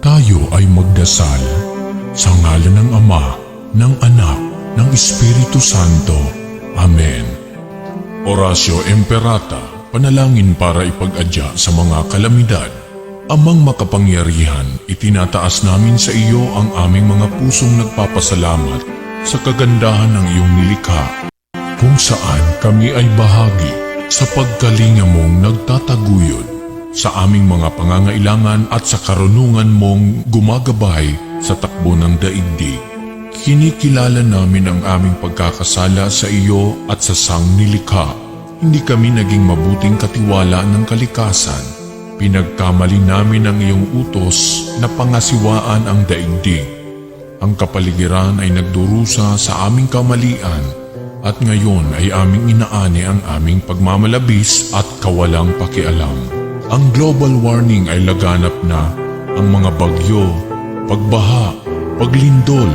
Tayo ay magdasal sa ngalan ng Ama, ng Anak, ng Espiritu Santo. Amen. Oratio Imperata, panalangin para ipag-adya sa mga kalamidad. Amang makapangyarihan, itinataas namin sa iyo ang aming mga pusong nagpapasalamat sa kagandahan ng iyong nilikha, kung saan kami ay bahagi sa pagkalinga mong nagtataguyod sa aming mga pangangailangan at sa karunungan mong gumagabay sa takbo ng daigdig. Kinikilala namin ang aming pagkakasala sa iyo at sa sangnilikha. Hindi kami naging mabuting katiwala ng kalikasan. Pinagkamali namin ang iyong utos na pangasiwaan ang daigdig. Ang kapaligiran ay nagdurusa sa aming kamalian at ngayon ay aming inaani ang aming pagmamalabis at kawalang pakialam. Ang global warming ay laganap na. Ang mga bagyo, pagbaha, paglindol,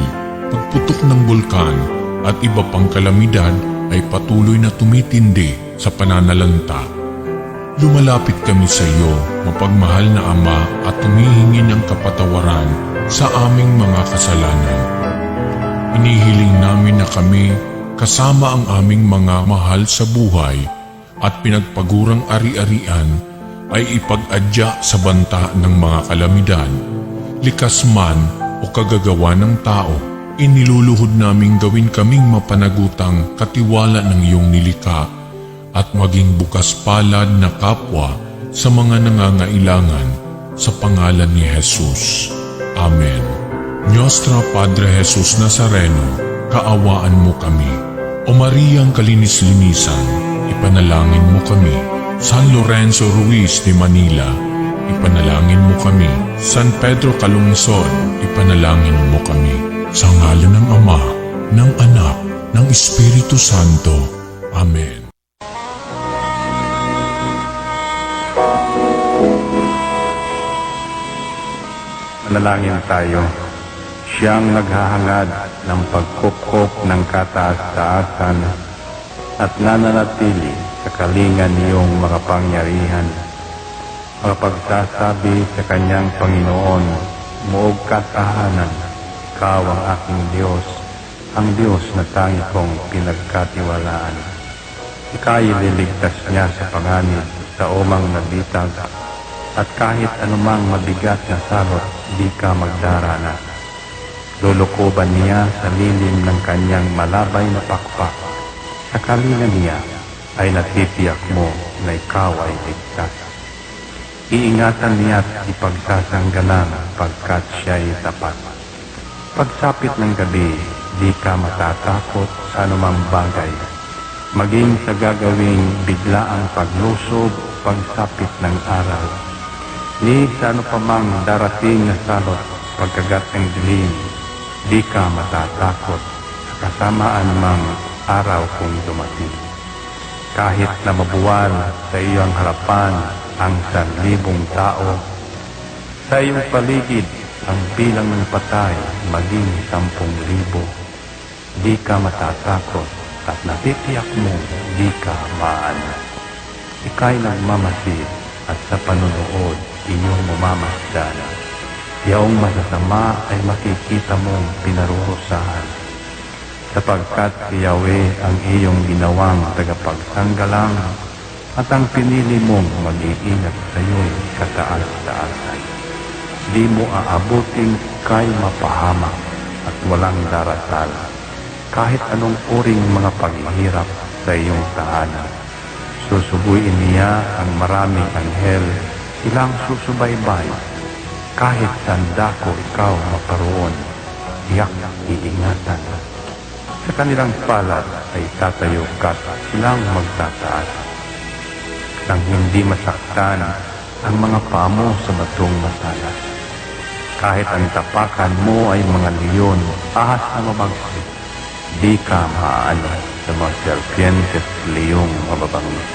pagputok ng bulkan at iba pang kalamidad ay patuloy na tumitindi sa pananalanta. Lumalapit kami sa iyo, mapagmahal na Ama, at humihingi ng kapatawaran sa aming mga kasalanan. Inihiling namin na kami, kasama ang aming mga mahal sa buhay at pinagpagurang ari-arian, ay ipag-adya sa banta ng mga kalamidad. Likas man o kagagawa ng tao, iniluluhod naming gawin kaming mapanagutang katiwala ng iyong nilikha at maging bukas palad na kapwa sa mga nangangailangan sa pangalan ni Jesus. Amen. Nostra Padre Jesus Nazareno, kaawaan mo kami. O Mariang kalinis-linisan, ipanalangin mo kami. San Lorenzo Ruiz de Manila, ipanalangin mo kami. San Pedro Calungsod, ipanalangin mo kami. Sa ngalan ng Ama, ng Anak, ng Espiritu Santo. Amen. Manalangin tayo. Siyang naghahangad ng pagkupkop ng kataas-taasan at nananatili sa kalingan niyong makapangyarihan. Makapagsasabi sa kanyang Panginoon, muog katahanan, ikaw ang aking Diyos, ang Diyos na tangi kong pinagkatiwalaan. Ika'y liligtas niya sa panganib sa umang nabitag, at kahit anumang mabigat na salot, di ka magdarana. Lulukuban niya sa lilim ng kanyang malabay na pakpak. Sa kalinga niya ay natitiyak mo na ikaw ay ligtas. Iingatan niya at ipagsasanggalang pagkat siya'y tapat. Pagsapit ng gabi, di ka matatakot sa anumang bagay. Maging sa gagawing biglaang paglusob, pagsapit ng araw. Ni sa ano pa mang darating na salot, pagkagat ng dilim, di ka matatakot sa kasamaan mang araw kung dumating. Kahit na mabuwal sa iyong harapan ang 1,000 tao, sa iyong paligid ang bilang ng patay maging 10,000, di ka matatakot at natitiyak mo di ka maano. Ika'y nagmamasid at sa panunood inyong mamamasdan. Yaong masasama ay makikita mong pinarurusahan, sapagkat si Yahweh ang iyong ginawang tagapagsanggalang at ang pinili mong mag-iingat sa iyo'y kataas-taasan. Di mo aabuting kay mapahamak at walang darasal, kahit anong uring mga paghihirap sa iyong tahanan. Susubuin niya ang maraming anghel, silang susubaybay. Kahit sandako ikaw maparoon, tiyak iingatan. Sa kanilang palad ay tatayo ka, silang magtataas. Nang hindi masaktan ang mga pamo sa batong masalas. Kahit ang tapakan mo ay mga leon, ahas na mabagsik, di ka maaano sa mga serpientes, leong mababangis.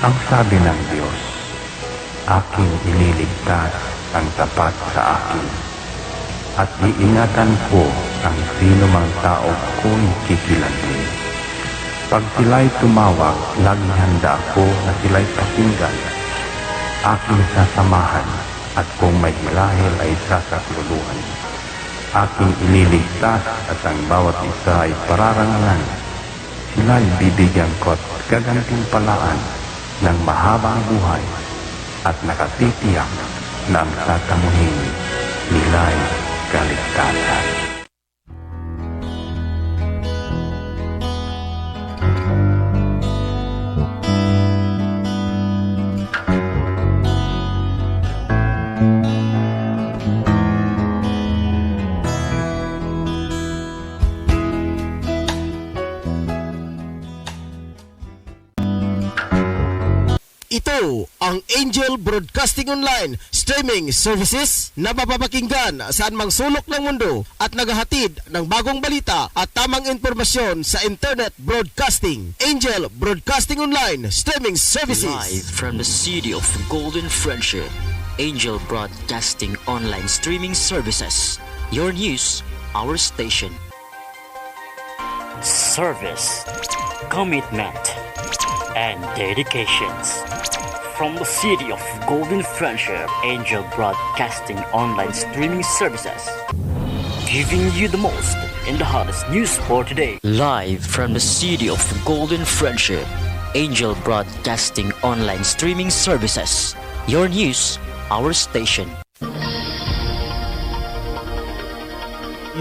Ang sabi ng Diyos, aking iniligtas ang tapat sa akin, at iingatan ko ang sino mang tao kung kikilantin. Pag sila'y tumawag, laging handa ako na sila'y pakinggan. Aking sasamahan at kung may hilahil ay sasakluluhan. Aking ililigtas at ang bawat isa ay pararangalan. Sila'y bibigyan ko at gagantimpalaan ng mahabang buhay at nakatitiyak na ang tatamuhin nila'y kaligtasan. Ito ang Angel Broadcasting Online streaming services na mapapakinggan saan mang sulok ng mundo at naghahatid ng bagong balita at tamang impormasyon sa internet broadcasting. Angel Broadcasting Online streaming services. Live from the city of Golden Friendship, Angel Broadcasting Online streaming services. Your news, our station. Service, commitment, and dedications. From the city of Golden Friendship, Angel Broadcasting Online streaming services, giving you the most in the hottest news for today. Live from the city of Golden Friendship, Angel Broadcasting Online streaming services. Your news, our station.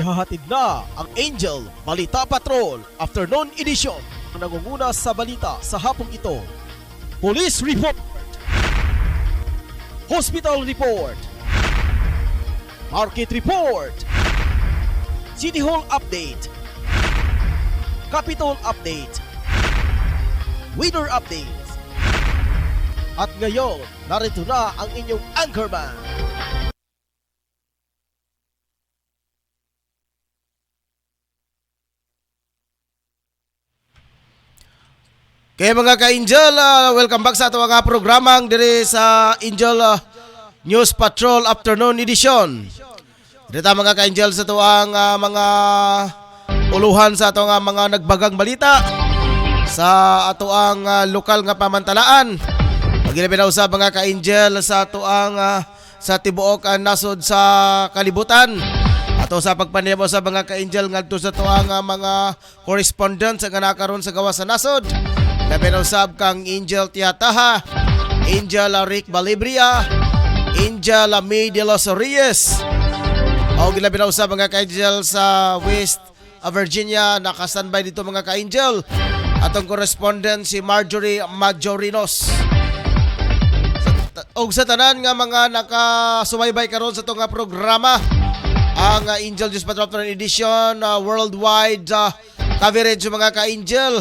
Ihahatid na ang Angel Balita Patrol Afternoon Edition ang nangunguna sa balita sa hapong ito. Police Report, Hospital Report, Market Report, City Hall Update, Capitol Update, Weather Update. At ngayon, narito na ang inyong anchorman. Kaya mga ka-Angel, welcome back sa ato nga programang diri sa Angel News Patrol Afternoon Edition. Dito mga ka-Angel sa tuwang mga uluhan sa ato nga mga nagbagang balita sa ato ang lokal nga pamantalaan. Pagilapin sa mga ka-Angel sa ato ang sa tibuok nasod sa kalibutan. Ato sa pagpanayam sa mga ka-Angel ngadto sa tuwang mga correspondents nga nakaron sa gawas sa nasod. Napinausab kang Angel Tiataha, Angel Rick Balibria, Angel May de los Reyes. O ginapinausab mga ka-Angel sa West Virginia, nakastanbay dito mga ka-Angel. Atong correspondent si Marjorie Majorinos. Og sa tanan nga mga nakasubaybay karon sa itong programa, ang Angel News Patrol Edition worldwide coverage mga ka-Angel.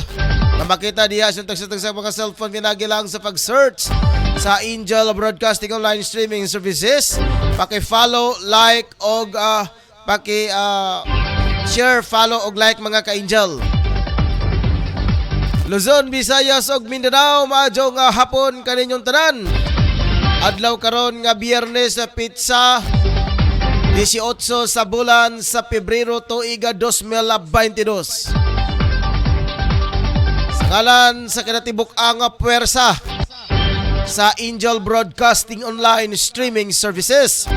Na makita diya sa mga cellphone pinagilang sa pag-search sa Angel Broadcasting Online streaming services. Paki-follow, like og share, follow og like mga ka-Angel. Luzon, Visayas og Mindanao, maadyo nga hapon kaninyong tanan. Adlaw karon nga Biyernes sa pizza 18 sa bulan sa Pebrero tuig 2022. Ngalan sa kinatibuk ang puwersa sa Angel Broadcasting Online streaming services.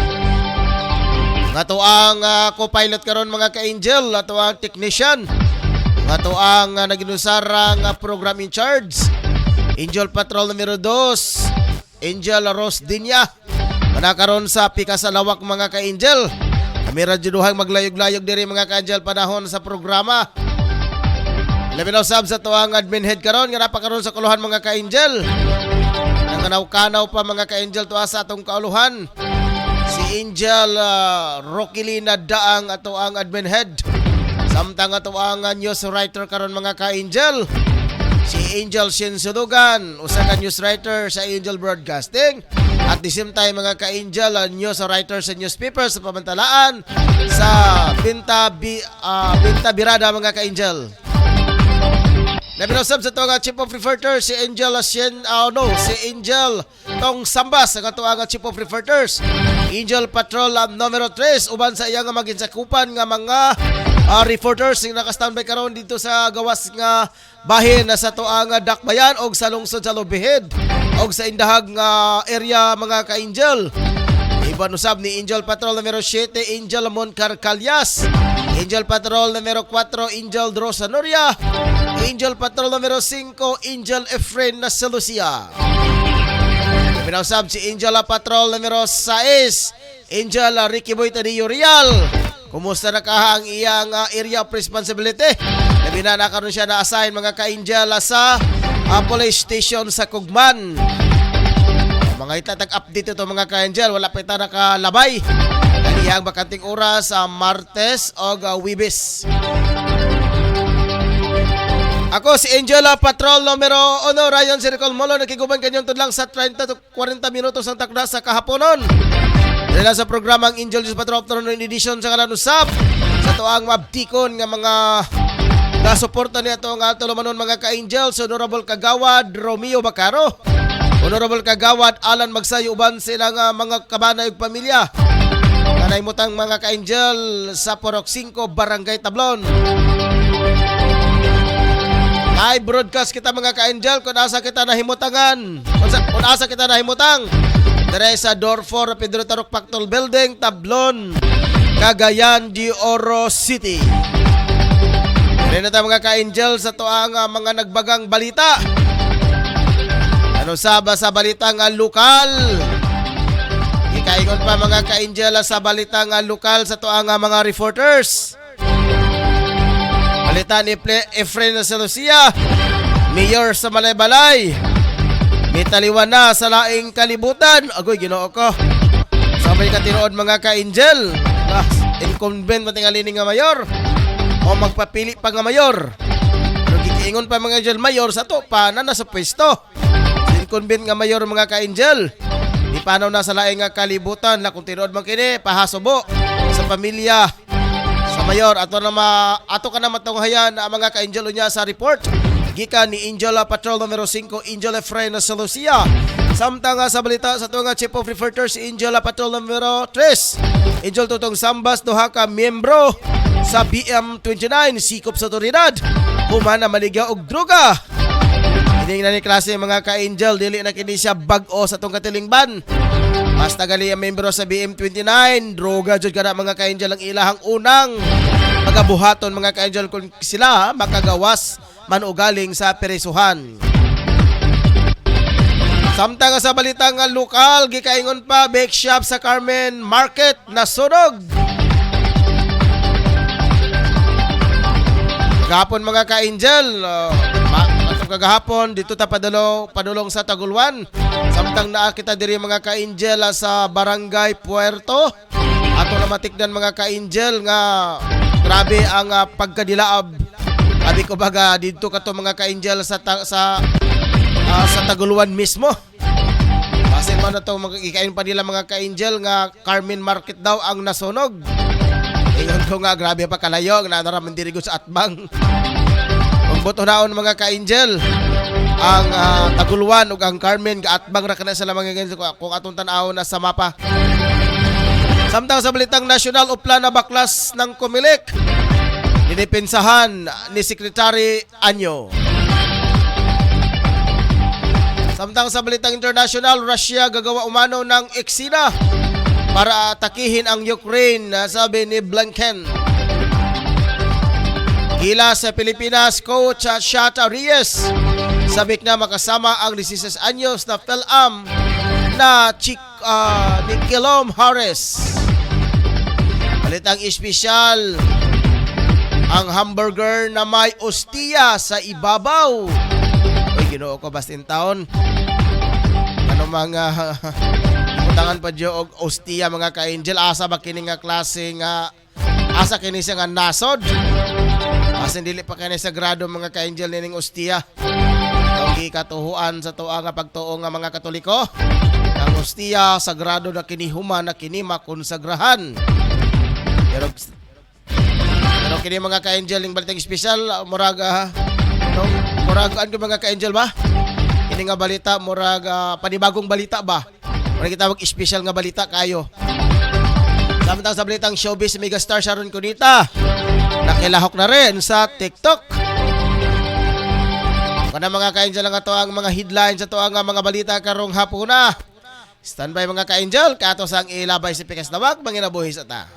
Nga to ang co-pilot karon mga ka-Angel, ato ang technician, nga to ang naginusarang program in charge, Angel Patrol numero 2, Angel Rosdinia. Manakaron sa pika sa lawak mga ka-Angel. Kami radyoduhang maglayog-layog diri mga ka-Angel panahon sa programa. Labinaw-sab sa tuwang admin head karon nga napakaroon sa kuluhan mga ka-Angel. Nanganaw-kanaw pa mga ka-Angel tuwa sa atong kauluhan. Si Angel Roquelina Daang ato ang admin head. Samtang ato ang news writer karon mga ka-Angel. Si Angel Shinsudugan, usa ka news writer sa Angel Broadcasting. At the same time mga ka-Angel, news writer sa newspaper sa pamantalaan sa Binta Birada mga ka-Angel. Nabinusab sa ito nga Chief of Reporters si Angel si Angel Tong Sambas ang ito nga Chief of Reporters Angel Patrol numero 3 uban sa iya nga maginsakupan nga mga reporters nga naka-standby karon dito sa gawas nga bahin na sa tuang Dakbayan og sa lungsod sa Lubihid og sa indahag nga area mga ka-Angel. Iban usab ni Angel Patrol numero 7, Angel Moncar Calyas. Angel Patrol numero 4, Angel Drosa Noria. Angel Patrol numero 5, Angel Efren Nasalusia. Pinausab si Angel Patrol numero 6, Angel Ricky Boy Tadillo Real. Kumusta na ka ang iyang area of responsibility? Labi na karon siya na-assign mga ka-Angel sa police station sa Kugman. Mga itatag update ito mga ka-Angel, wala pa ita nakalabay. Ang iyang bakanting oras sa Martes o Wibis. Ako si Angel Patrol numero 1, Ryan Circle Molo, nakiguban kanyang tudlang sa 30 to 40 minutos ang takda sa kahaponon. Dahil sa programang Angel Patrol Afternoon Edition sa kalan usab sa tuang mabtikon nga mga gasuporta niya ito nga tulumanon mga ka-Angel. Honorable Kagawad Romeo Bacaro, Honorable Kagawad Alan Magsayo, uban sila nga mga kabanay ug pamilya kanay mutang mga ka-Angel sa Porok 5 Barangay Tablon. Live broadcast kita mga ka-Angel kung asa kita nahimutangan, kung asa kita nahimutang dire sa Door 4 Pedro Tarok Pactol Building, Tablon, Cagayan de Oro City. Dire na tayo mga ka-Angel sa tuang mga nagbagang balita. Ano sa balita nga lokal? Ikaingon pa mga ka-Angel sa balita nga lokal sa tuang mga reporters. Balita ni Efren Nasalusia, Mayor sa Malaybalay, may taliwan na sa laing kalibutan. Agoy, ginoo ko. Sabay ka tinuod mga ka-Angel. Incumbent matingali nga mayor o magpapili pa nga mayor. Pero gikiingon pa mga Angel, mayor sa to pa na nasa pwesto. Incumbent nga mayor mga ka-Angel, di panaw na sa laing nga kalibutan. La kung tinuod man kini, pahasubo sa pamilya sa mayor. Ato ka na matunghayan ang mga ka-Angel niya sa report gikan ni Angel Patrol numero 5, Angel Efren Nasalusia. Samtang sa balita sa tuwang Chief of Reporters, Angel Patrol numero 3, Angel Tutong Sambas, duha ka miyembro sa BM29 sikop sa otoridad humana maligaw og droga. Hining na ni klase mga ka-Angel, dili na kini siya bag-o sa tong katilingban. Basta gali ang membro sa BM29, droga jud kana mga ka-Angel ang ilahang unang magabuhaton mga ka-Angel kung sila makagawas man o galing sa peresuhan. Samtang sa balitang lokal, gikaingon pa bake shop sa Carmen Market na sunog. Kagahapon mga ka-Angel, kagahapon dito ta padulong sa Tagulwan. Samtang naa kita diri mga ka-Angel sa Barangay Puerto. Ato na matikdan mga ka-Angel nga grabe ang pagkadilaab. Abi ko baga dito ka to mga ka-Angel sa Taguluan mismo. Kasi man na to magkikain pa nila mga ka-Angel nga Carmen Market daw ang nasunog. Ingon ko nga grabe pa kalayo nga naraman diri sa atbang. Kung boto naon mga ka-Angel ang Taguluan ug ang Carmen gaatbang ra kana sila mga ka-Angel kung atong tan-aw na sa mapa. Samtang sa balitang nasyonal, upla na baklas ng Comelec. Dinipensahan ni Secretary Anyo. Samtang sa balitang international, Russia gagawa umano ng eksena para atakihin ang Ukraine, sabi ni Blinken. Gila sa Pilipinas, Coach Shata Reyes sabik na makasama ang 16 anyos na Pel-Am na ni Kilom Harris. Balitang espesyal, ang hamburger na may ostia sa ibabaw. Uy, ginoo ko bastin taon. Ano mga iputangan pa dyo og ostia mga ka-Angel. Asa ba kini nga klase nga asa kini siya nga nasod? Kasi dili pa kini sa grado mga ka-Angel nining ostia. Ang katuhuan sa tuwa nga pagtuo nga mga Katoliko. Ang ostia sagrado na kinihuman na kini makonsagrahan. Pero kini mga ka-Angel yung balitang espesyal, murag ano mga ka-Angel ba? Kini nga balita murag panibagong balita ba? Murag kita mag-espesyal nga balita kayo. Samtang sa balitang showbiz, megastar Sharon Cunita nakilahok na rin sa TikTok. Kana mga ka-Angel nga to ang mga headlines sa to ang mga balita karong hapuna. Standby mga ka-angel, kato sang ilabay si Pikas Dawag, manginabuhi sa ta.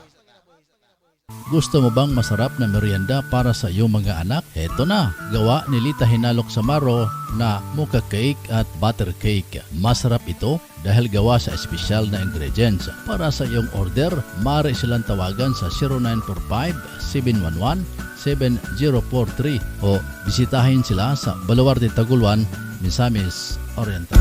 Gusto mo bang masarap na merienda para sa iyong mga anak? Eto na, gawa ni Lita Hinalok Samaro na mocha cake at butter cake. Masarap ito dahil gawa sa espesyal na ingredients. Para sa iyong order, maaari silang tawagan sa 0945-711-7043 o bisitahin sila sa Baluarte Taguluan, Misamis Oriental.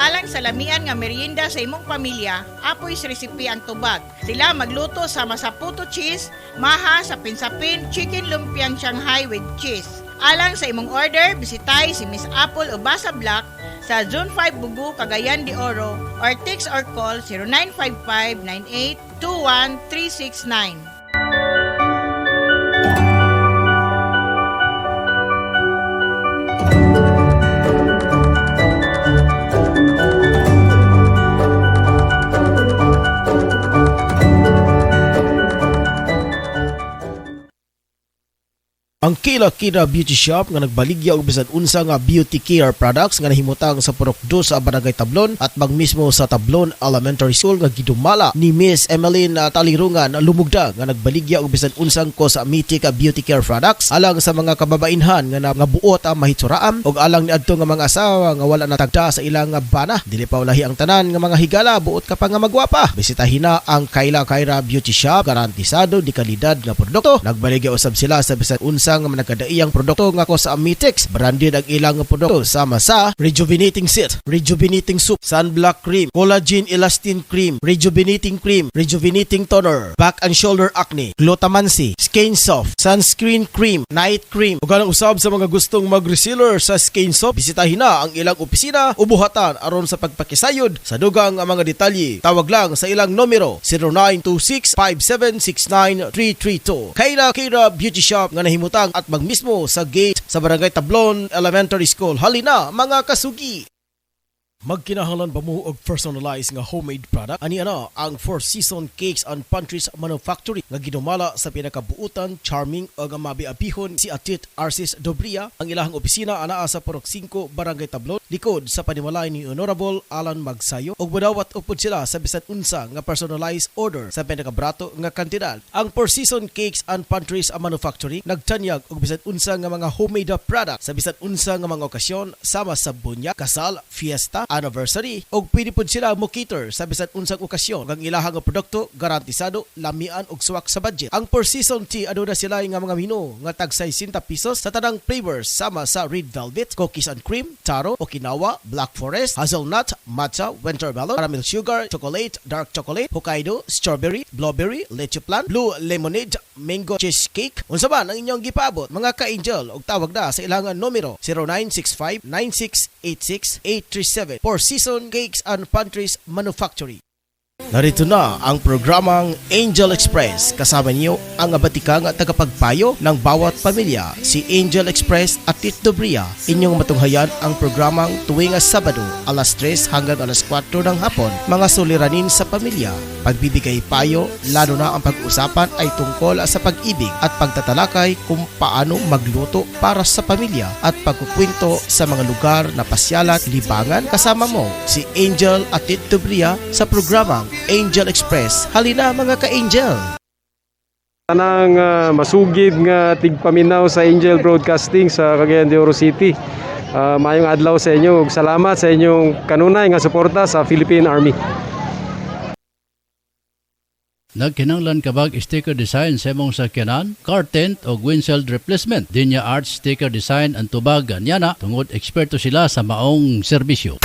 Alang sa lamian nga merienda sa imong pamilya, apoy sa resipi ang tubag. Sila magluto sama sa puto cheese, maha sa pinsapin, chicken lumpiang Shanghai with cheese. Alang sa imong order, bisitay si Miss Apple Ubasa Black sa Zone 5 Bugu, Cagayan de Oro or text or call 0955-9821-369. Ang Kila Beauty Shop nga nagbaligya og bisan unsa nga beauty care products nga nahimutang sa Purok 2 sa Barangay Tablon at magmismo sa Tablon Elementary School nga gidumala ni Miss Emeline Talirungan lumugda nga nagbaligya og bisan unsang cosmetic beauty care products alang sa mga kababainhan nga buot ang mahitsuraam og alang niadto nga mga asawa nga wala natagda sa ilang bana. Dili pa ulahi ang tanan nga mga higala buot ka pa nga magwapa. Bisitahin na ang Kila Beauty Shop, garantisado di kalidad nga produkto. Nagbaligya usab sila sa bisan unsa nga managkadaiyang produkto nga cosmetics. Branded ang ilang produkto sama sa rejuvenating set, rejuvenating soup, sunblock cream, collagen elastin cream, rejuvenating toner, back and shoulder acne, glutamancy, skin soft, sunscreen cream, night cream. Ug ang usab sa mga gustong mag-reseller sa skin soft, bisitahin na ang ilang opisina o buhatan aron sa pagpakisayod sa dugang ang mga detalye. Tawag lang sa ilang numero 0926-5769-332. Kila Beauty Shop nga nahimutang at magmismo sa gate sa Barangay Tablon Elementary School. Halina mga kasugi! Magkinahanglan ba mo og personalized nga homemade product? Ani ana ang Four Seasons Cakes and Pantries Manufactory nga gidumala sa pinakabuutan, charming ug mabiabihon si Atit Arcis Dobria. Ang ilahang opisina anaa sa Purok 5, Barangay Tablon, likod sa panimalay ni Honorable Alan Magsayo ug budawat upod sila sa bisan unsa nga personalized order sa pinakabrato nga kantidad. Ang Four Seasons Cakes and Pantries Manufactory nagtanyag og bisan unsa nga mga homemade product sa bisan unsa nga mga okasyon sama sa bunya, kasal, fiesta, anniversary og pwede pud sila mo cater sa bisan unsang okasyon. Ang ilahang produkto garantisado, lamian og suwak sa budget. Ang Four Seasons Tea aduna sila nga mga menu nga tag 60 pesos sa tanang flavors sama sa red velvet, cookies and cream, taro, Okinawa, black forest, hazelnut, matcha, winter melon, caramel sugar, chocolate, dark chocolate, Hokkaido, strawberry, blueberry, leche plan, blue lemonade, mango cheesecake. Unsa man ang inyong gipaabot mga ka-angel og tawag na sa ilang numero 0965-9686-837 Four Seasons Cakes and Pantries Manufactory. Narito na ang programang Angel Express. Kasama niyo ang abatikang at tagapagpayo ng bawat pamilya, si Angel Express at Tito Bria. Inyong matunghayan ang programang tuwing Sabado, alas 3 hanggang alas 4 ng hapon. Mga suliranin sa pamilya, pagbibigay payo, lalo na ang pag-usapan ay tungkol sa pag-ibig at pagtatalakay kung paano magluto para sa pamilya at pagkukwento sa mga lugar na pasyalan, libangan. Kasama mo si Angel at Tito Bria sa programang Angel Express. Halina mga ka-angel! Tanang masugid nga tigpaminaw sa Angel Broadcasting sa Cagayan de Oro City. Mayong adlaw sa inyo ug salamat sa inyong kanunay nga suporta sa Philippine Army. Nagkinanglan kabag sticker design sa imong sakyanan, car tent o windshield replacement. Dinya Arts Sticker Design ang tubag niana tungod eksperto sila sa maong serbisyo.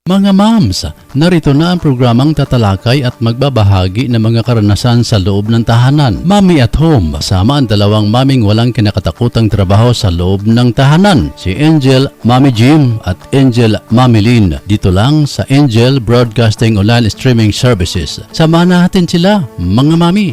Mga moms, narito na ang programang tatalakay at magbabahagi ng mga karanasan sa loob ng tahanan. Mommy at Home, kasama ang dalawang maming walang kinakatakutang trabaho sa loob ng tahanan. Si Angel, Mommy Jim at Angel, Mommy Lynn. Dito lang sa Angel Broadcasting Online Streaming Services. Samahan natin sila, mga mami.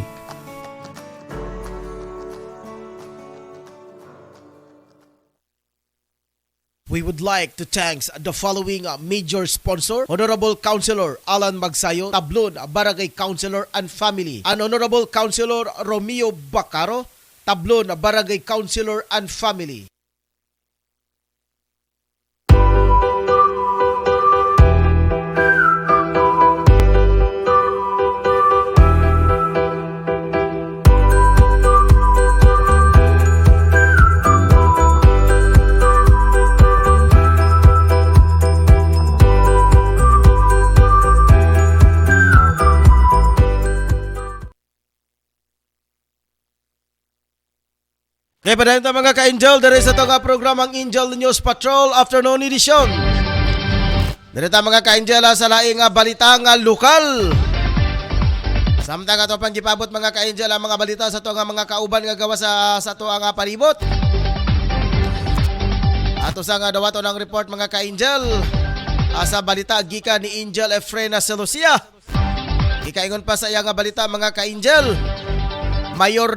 We would like to thank the following major sponsor: Honorable Councilor Alan Magsayo, Tablon, Barangay Councilor and Family, and Honorable Councilor Romeo Bacaro, Tablon, Barangay Councilor and Family. Kaya pa ito mga ka-Angel, there is ito nga programang Angel News Patrol Afternoon Edition. Dito mga ka-Angel sa laing balita nga lokal. Samtang ato pang gipabot mga ka-Angel ang mga balita sa ito nga mga kauban nga gawa sa ito nga palibot. Ato sa nga dawato ng report mga ka-Angel sa balita gika ni Angel Efrena Celosia. Ikaingon pa sa iya nga balita mga ka-Angel. Mayor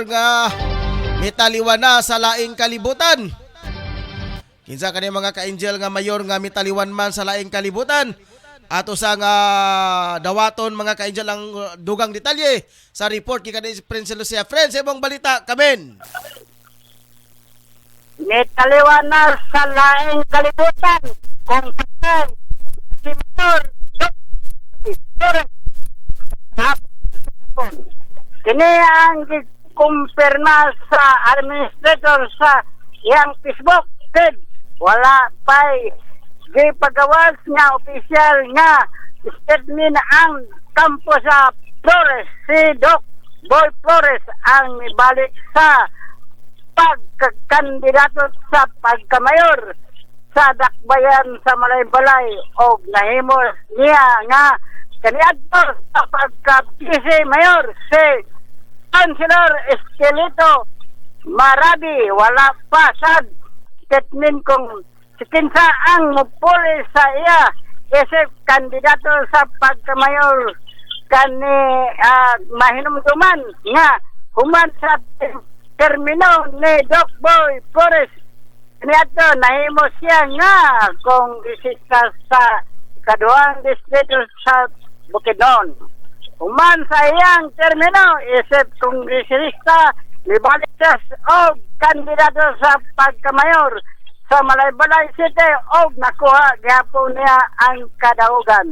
nga mitaliwan na sa laing kalibutan. Kinsa kani mga ka-Angel nga mayor nga mitaliwan man sa laing kalibutan. Ato sa nga dawaton mga ka-Angel ang dugang detalye sa report kay kanhi Prince Lucia. Friends, ibang balita kamen. Mitaliwan na sa laing kalibutan kung saan si Mayor kini ang kumpirma sa administrator sa iyang Facebook page. Wala pa'y gipagawas nga opisyal nga statement ang kampo sa Flores. Si Doc Boy Flores ang ibalik sa pagkakandidato sa pagkamayor sa dakbayan sa Malaybalay o nahimo niya nga kandidato sa pagka-vice mayor si Councilor Esquelito Marabi. Wala pa sa statement kung sikinsa ang mupuli sa iya isip kandidato sa pagkamayor kani mahinumduman nga human sa termino ni Doc Boy Flores. Niyato nahimo siya nga kung isista sa kaduang distrito sa Bukidnon. Human sa iyang termino, isip kongresista, libalik siya o kandidato sa pagkamayor sa Malaybalay City o nakuha gihapon niya ang kadaugan.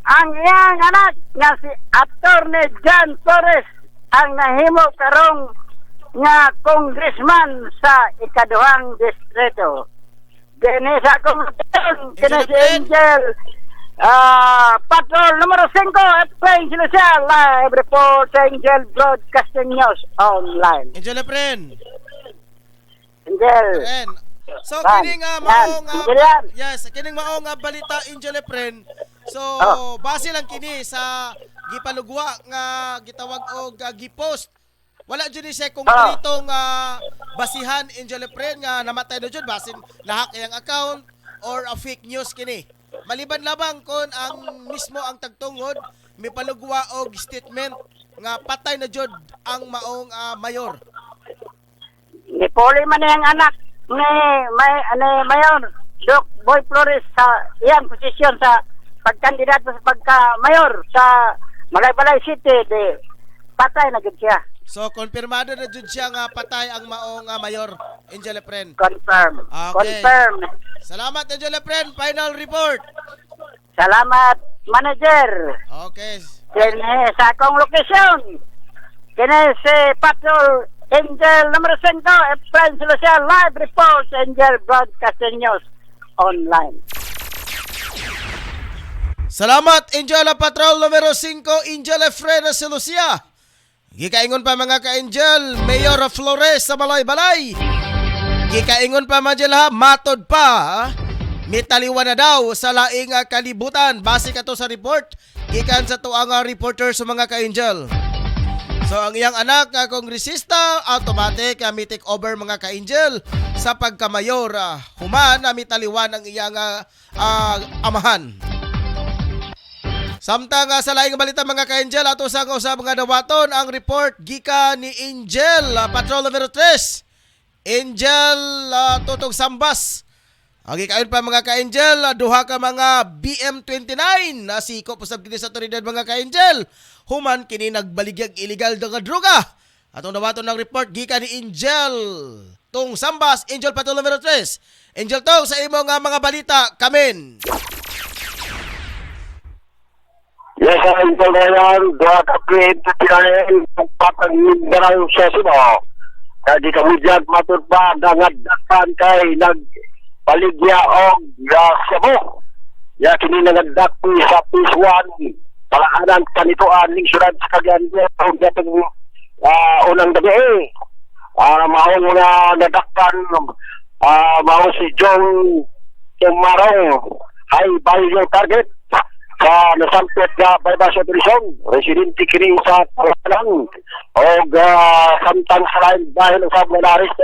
Ang iyang anak nga si Attorney John Torres ang nahimo karong nga congressman sa ikaduhang distrito. Dini sa kongresyon, kini si Angel Patrol numero 5 at Plain Silusia live report sa Angel Broadcasting News Online. Angel Efren. Angel. Efren. So kining maong kining maong balita Angel Efren. So base lang kini sa gipalugwa nga gitawag og gipost. Wala jud ni siya konkretong basihan Angel Efren nga namatay na jud basin lahat iyang account or a fake news kini. Maliban labang kon ang mismo ang tagtungod mipalugwa og statement nga patay na jud ang maong mayor. Ni poli man ang anak ni Mayor Doc Boy Flores sa iyang posisyon sa pagkandidato sa pagka-mayor sa Malaybalay City de patay na jud siya. So konfirmado na jud siya nga patay ang maong mayor Angel Efren. Confirm. Okay. Confirm. Salamat Angel Efren, final report. Salamat manager. Okay. Kini sa akong lokasyon. Kini si Patrol Angel numero 5 Efren Silusia live report sa Angel Broadcasting News Online. Salamat Angel Patrol numero 5 Angel Efren Silusia. Gikaingon pa mga ka-Angel, Mayor Flores sa Malaybalay. Gikaingon pa Majel ha, matod pa mitaliwan na daw sa laing kalibutan. Base ka to sa report gikan sa tuang reporter sa mga ka-angel. So ang iyang anak nga kongresista automatic mi take over mga ka-angel sa pagkamayor. Human mitaliwan ang iyang amahan. Samtang sa laing balita mga ka-angel ato sa usab nga dawaton ang report gikan ni Angel Patrol numero 3. Angel Tutong Sambas. Agi kayon pa mga ka-angel, duha ka mga BM29 na sikop usab kini sa otoridad mga ka-angel. Human kini nagbaligyag illegal nga droga. Atong dawaton ng report gikan ni Angel Tong Sambas, Angel Patrol numero 3. Angel Tong, sa imo nga mga balita, kamen. Yes, Angel na yan. Duha ka PN29 patang Mindanao sa Subo. Di kamudyan matod pa nangadakan kay nagpaligya o Cebu. Ya kini nangadaki sa P1 palaanan kanituan insurance kaganda o gatong unang gabi. Mahong na nadakan maho si John Tumarong high value target sa nasampit na bypass operation residente kini sa Palawan o samtang sa lain dahil sa mga aresto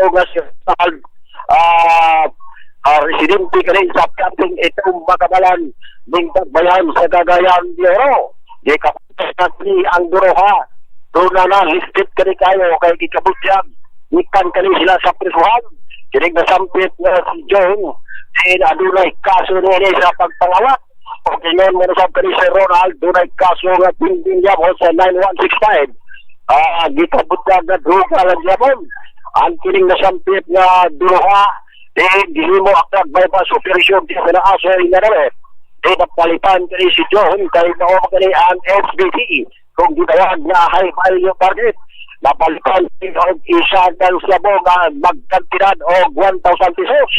o residente kini sa camping itong makabalan ng tagbayan sa Cagayan de Oro di kapag ni ang duroha doon na listed kini kayo kay kikabutyag ikan kini sila sa prisuhan kini nasampit na si John din adunay kaso nila sa pagpangawat. Okay, ngayon mo nasab ka ni Sir Ronald, doon ay kaso nga pindin niya mo sa 9165. Gikabutag na droga lang niya mo. Ang kining nasampit nga duha, dili mo akag bypass operation di sa aso na namin. Napalitan ka ni si John, kay naong ka ni ang SBT, kung gitayag nga high value target. Napalitan ang isa ng sabo nga magkantidad o 1,000 pesos.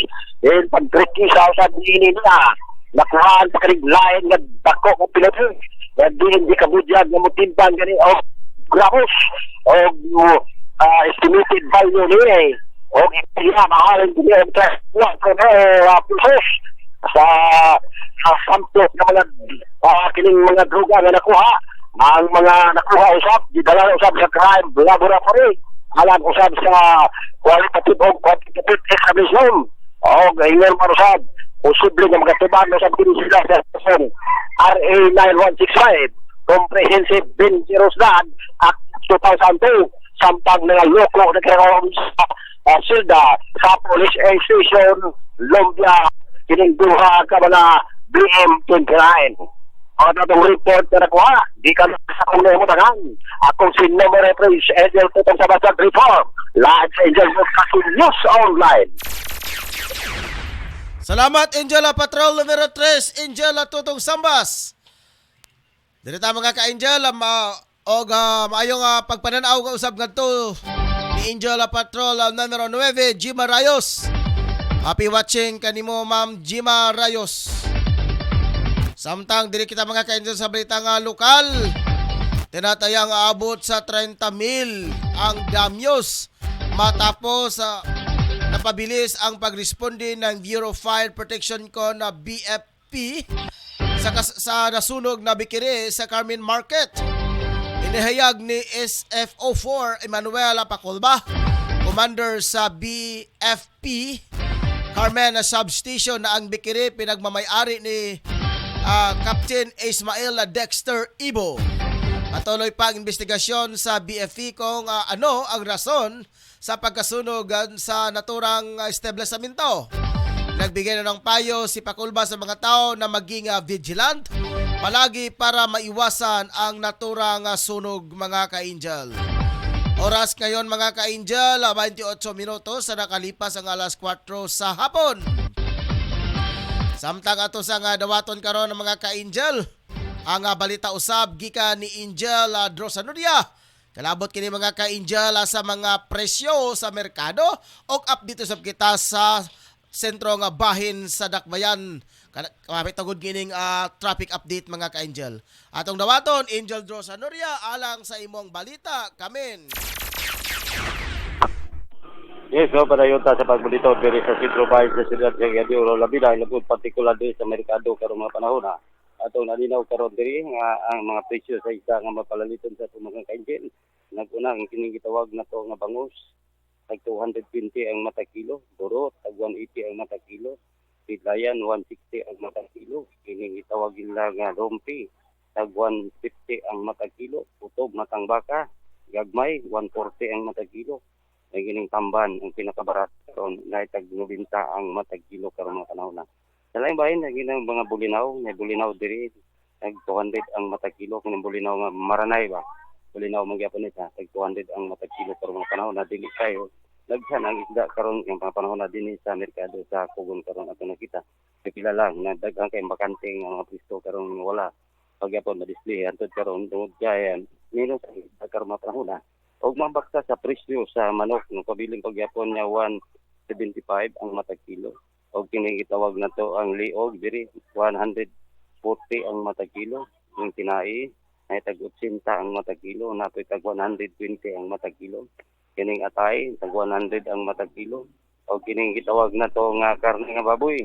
Pag-tricky sa usad nini nila. Nakuhaan pa kanig lain nga dako o piloto nga di kabudyag nga mutimbang gani o gramos o estimated value niya o iya mahalin niya pesos sa sampot na mga kining mga droga nga nakuha ang mga nakuha usap didala usap sa crime laboratory alam usap sa qualitative o quantitative examination o gahingan marusab posible nga magatuban sa sila sa RA 9165 Comprehensive Dangerous Drug Act 2002 samtang mga loko na karoon sa silda sa police station Lumbia kining duha ka mga BM29 o natong report na nakuha di ka sa kung mo tangan akong si number reference Angel Tutong sa Basag Report live sa Angel News Online. Salamat Angela Patrol numero 3, Angela Tutong Sambas. Dili ta mga ka-Angel maayong pagpananaw nga usab ngadto ni Angela Patrol numero 9, Jima Rayos. Happy watching kanimo Ma'am Jima Rayos. Samtang dili kita mga ka-Angel sa balita nga lokal. Tinatayang aabot sa 30,000 ang damyos matapos napabilis ang pagresponde ng Bureau of Fire Protection ko na BFP sa nasunog na bikiri sa Carmen Market. Inihayag ni SFO4 Emmanuel Pacolba, commander sa BFP Carmen Substation na ang bikiri pinagmamayari ni Captain Ismael Dexter Ibo. Patuloy pa ang investigasyon sa BFP kung ano ang rason sa pagkasunog sa naturang establishmento. Nagbigay na ng payo si Paculba sa mga tao na maging vigilant palagi para maiwasan ang naturang sunog mga ka-Angel. Oras ngayon mga ka-Angel, 28 minutos sa nakalipas ang alas 4 sa hapon. Samtang ato sa dawaton karon ng mga ka-Angel, ang balita usab gikan ni Angel Drosanuria. Kalabot kini mga ka-Angel sa mga presyo sa merkado o update usab kita sa sentro nga bahin sa Dakbayan. Kamapit tagod kining traffic update mga ka-Angel. Atong dawaton Angel Drosanuria alang sa imong balita kamen. Yes, so padayota sa pagbulito diri sa Sitro Bahay sa Siyudad sa Oro Labida, labot partikular diri sa merkado karong mga panahon na. Ato nalinaw karon diri nga ang mga presyo sa isa nga mapalaliton sa atong mga kainjil. Nag-una ang kining gitawag na to nga bangus, tag 220 ang mata kilo, burot tag 180 ang mata kilo, pidlayan 160 ang mata kilo, kining gitawag nila nga rompi, tag 150 ang mata kilo, utob matang baka, gagmay 140 ang mata kilo. Ay gining tamban ang pinakabarat karon na tag 90 ang matag kilo karon mga panahon na. Sa laing bahin na ginang mga bulinaw, may bulinaw diri tag 200 ang matag kilo kung bulinaw nga maranay ba. Bulinaw man gyapon ita tag 200 ang matag kilo karon mga panahon na dili kayo. Daghan ang isda karon yung mga panahon na dinhi sa merkado sa Kugon karon ato nakita. Pila lang na daghan kay bakante nga mga pisto karon wala. Pagyapon ma-display antud karon tungod kay minus ang karon mga panahon na. Og mabaksa sa presyo sa manok no pabiling pagyapon niya 175 ang matag kilo. Og kini gitawag na to ang liog diri 140 ang matag kilo. Yung tinai ay tag 80 ang matag kilo, napoy tag 120 ang matag kilo. Kining atay tag 100 ang matag kilo. Og kining gitawag na to nga karne nga baboy.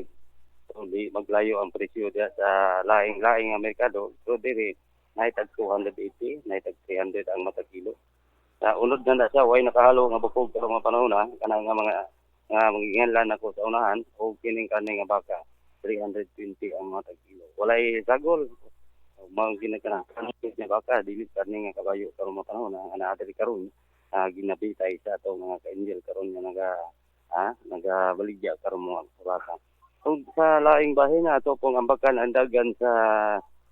So di maglayo ang presyo diya sa laing-laing nga merkado. So diri nay tag 280, nay tag 300 ang matag kilo. Sa unod na siya, way nakahalo nga bukog pero mga panahon na, kanang nga mga manginganlan ako sa unahan, o kining kaning nga baka, 320 ang mga kilo. Walay sagol, mga ginagana, kanang nga baka, dilit kaning nga kabayo pero mga panahon na, anaadari karon ginabitay sa ito mga ka-angel karon nga nagabaligya karon mga baka. So, sa laing bahin na ito pong ambakan andagan sa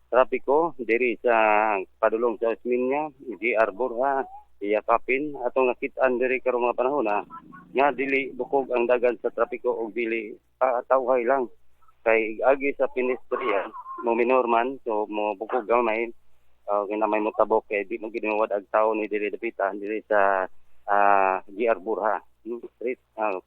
trapiko, diri sa padulong sa Osminya, GR Borja, iyakapin atong nakitaan diri karong mga panahon na nga dili bukog ang dagan sa trapiko og dili tawhay lang kay agi sa pedestrian mo minor man so mo bukog gamay kinamay mo tabok kay di mo ginuwad ag tawo ni diri dapitan diri sa GR Burha street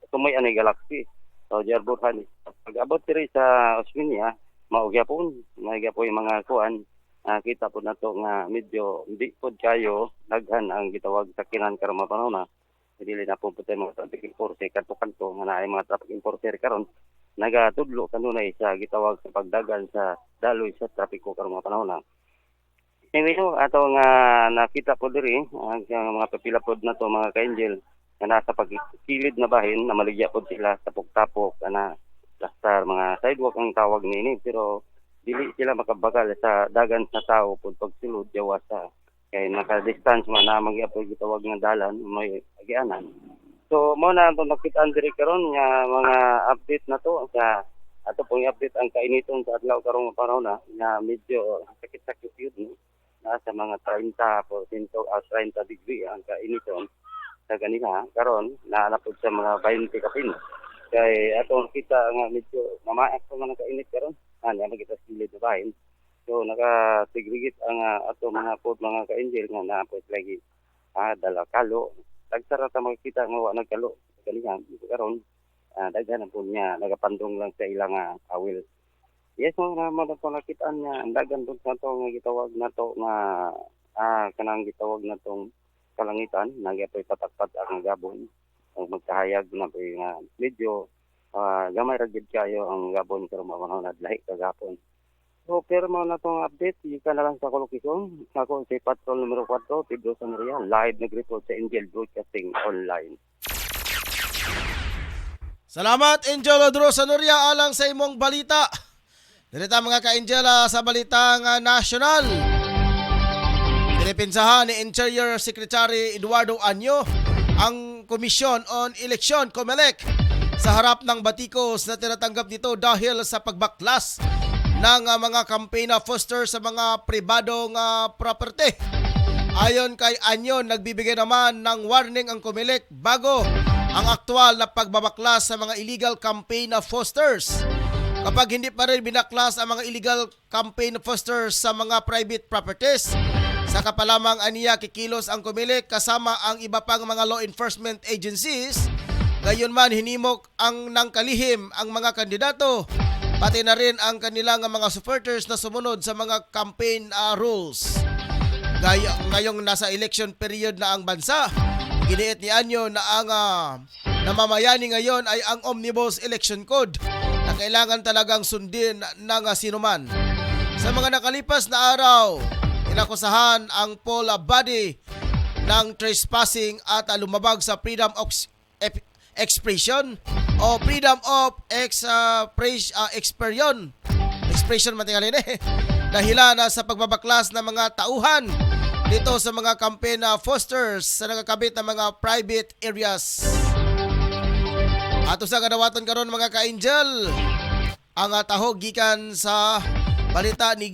tumoy ani galaxy so GR Burha ni pag-abot diri sa Osminia mao gyapon may gyapon mga kuan kita po na to nga medyo hindi po kayo daghan ang gitawag sa kinan karong mga panahon na dili na po puti mga traffic enforcer kanto nga naay mga traffic enforcer karon nagatudlo kanunay sa gitawag sa pagdagan sa daloy sa trapiko karong mga panahon na anyway ato nga nakita po diri ang mga pipila pod na to mga ka-angel nga nasa pagkilid na bahin na maligya pod sila sa tapok ana plaster mga sidewalk ang tawag nini pero dili sila makabagal sa dagan sa tao pud pagsulod jawa sa kay naka-distance man na magyapon gitawag nga dalan may agianan. So mo na ang nakita diri karon nga mga update na to sa ato pong update ang kainiton sa adlaw karong panahon na nga medyo sakit-sakit yun nasa mga 30% 30 degree ang kainiton sa kanila karon naalapod sa mga 20 kapin. Kay ato kita nga medyo mamaak pa man ang kainit karon nga magita silid na bahin. So naka-segregate ang ato mga pod mga ka-angel nga naapos lagi dala kalo. Tagsara ta makita nga wa nagkalo kaniya karon daghan po niya nagapandong lang sa ilang awil. Yes mo na nakita niya ang daghan po sa to nga gitawag na to nga kanang gitawag na tong kalangitan nagyapoy patakpat ang gabon ang magkahayag na po nga medyo gamay ragid kayo ang gabon pero mga nadlahi kagapon. So pero mo na tong update ka na lang sa kolokisyon. Ako si Patrol numero 4 Pedro Samaria live nag-report sa Angel Broadcasting Online. Salamat Angel Drosanuria alang sa imong balita. Direta mga ka-Angel sa balitang national. Pinipinsahan ni Interior Secretary Eduardo Anyo ang Commission on Election COMELEC sa harap ng batikos na tinatanggap nito dahil sa pagbaklas ng mga campaign foster sa mga pribadong property. Ayon kay Anyo, nagbibigay naman ng warning ang COMELEC bago ang aktual na pagbabaklas sa mga illegal campaign fosters. Kapag hindi pa rin binaklas ang mga illegal campaign fosters sa mga private properties, saka pa lamang aniya kikilos ang COMELEC kasama ang iba pang mga law enforcement agencies. Gayon man hinimok ang nangkalihim ang mga kandidato, pati na rin ang kanilang mga supporters na sumunod sa mga campaign rules. Ngayong nasa election period na ang bansa, Iginiit ni Anyo na ang namamayani ngayon ay ang Omnibus Election Code na kailangan talagang sundin ng sinuman. Sa mga nakalipas na araw, inakusahan ang poll body ng trespassing at lumabag sa freedom of expression o freedom of expression matingalin dahilan sa pagbabaklas ng mga tauhan dito sa mga campaign posters sa nagakabit ng mga private areas. Ato sa kadawaton karon mga ka-angel, ang tahog gikan sa balita ni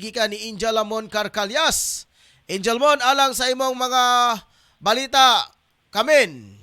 Angel Mon Carcalias. Angel Mon, alang sa imong mga balita, kamen.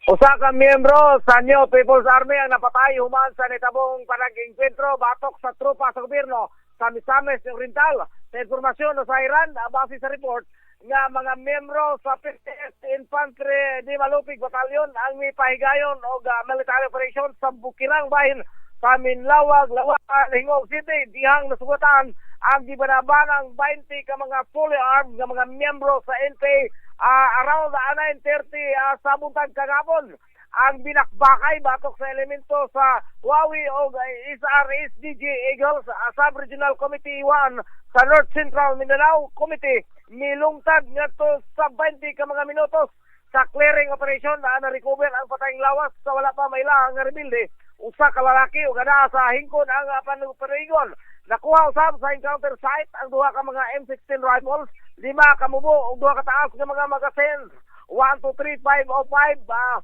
Usa ka miyembro sa New People's Army ang napatay human sa nitabong panag-engkwentro batok sa tropa sa gobyerno sa Misamis Oriental. Sa informasyon sa Iran, base sa report nga mga miyembro sa 50th Infantry di Malupig Batalyon ang mipahigayon og military operations sa Bukirang Bahin sa Minlawag, Lawakan, Hingog City. Dihang nasugatan ang gibanabanang 20 ka mga fully armed nga mga miyembro sa NPA around 9:30 sa buntag kagapon. Ang binakbakay batok sa elemento sa Huawei o SRSDG Eagles Sub-Regional Committee 1 sa North Central Mindanao Committee milungtad ngadto sa 20 ka mga minutos sa clearing operation na na-recover ang patayng lawas sa wala pa mailahang nga rebelde. Usa ka lalaki ug ana sa hingkon ang panugparigon. Nakuha usab sa encounter site ang duha ka mga M16 rifles, 5 ka mubo ug duha ka taas nga mga magazines, 123.505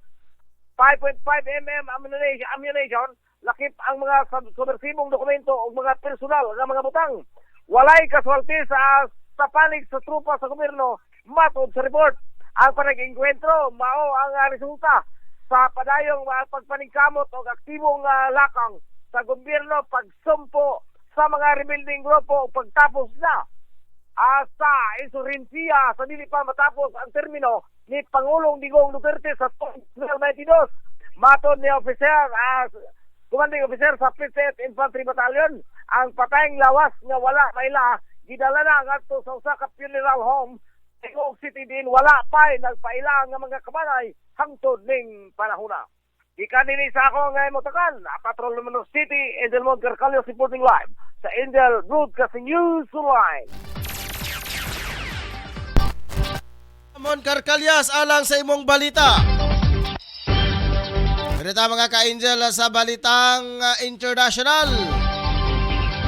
5.5 mm ammunition, lakip ang mga subversibong dokumento ug mga personal nga mga butang. Walay kaswalti sa panig sa trupa sa gobyerno matod sa report. Ang panag-engkwentro mao ang resulta sa padayong pagpaningkamot o aktibong lakang sa gobyerno pagsumpo sa mga rebuilding grupo pagtapos na sa insurensiya sa dili pa matapos ang termino ni Pangulong Digong Duterte sa 2022. Matod ni commanding officer sa 50th Infantry Battalion, ang patayng lawas nga wala maila gidala na ngadto sa usa ka funeral home sa Hingog City din wala pa nagpaila nga mga kabanay hangtod ning panahona. Ikan din sa ako nga motakan, Patrol Lumino City, Angel Mon Carcalias reporting live sa Angel Broadcasting News Online. Mon Carcalias, alang sa imong balita. Balita mga ka-angel sa balitang international.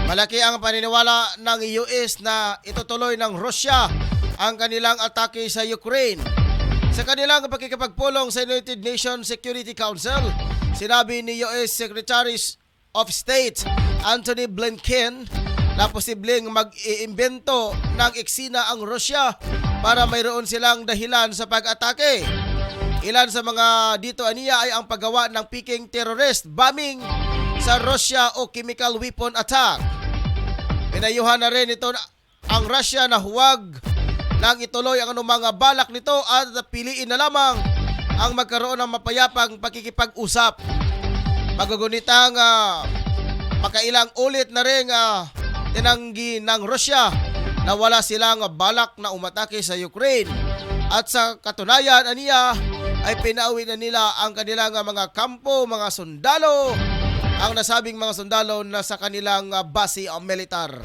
Malaki ang paniniwala ng US na itutuloy ng Russia ang kanilang atake sa Ukraine. Sa kanilang pagkikipagpulong sa United Nations Security Council, sinabi ni US Secretary of State Antony Blinken na posibleng mag-iimbento ng eksena ang Russia para mayroon silang dahilan sa pag-atake. Ilan sa mga dito aniya ay ang paggawa ng Peking terrorist bombing sa Russia o chemical weapon attack. Pinayuhan na rin ito ang Russia na huwag nang ituloy ang anumang balak nito at piliin na lamang ang magkaroon ng mapayapang pakikipag-usap. Magugunitang makailang ulit na rin tinanggi ng Russia na wala silang balak na umatake sa Ukraine. At sa katunayan aniya ay pinauwi na nila ang kanilang mga kampo, mga sundalo, ang nasabing mga sundalo na sa kanilang base militar.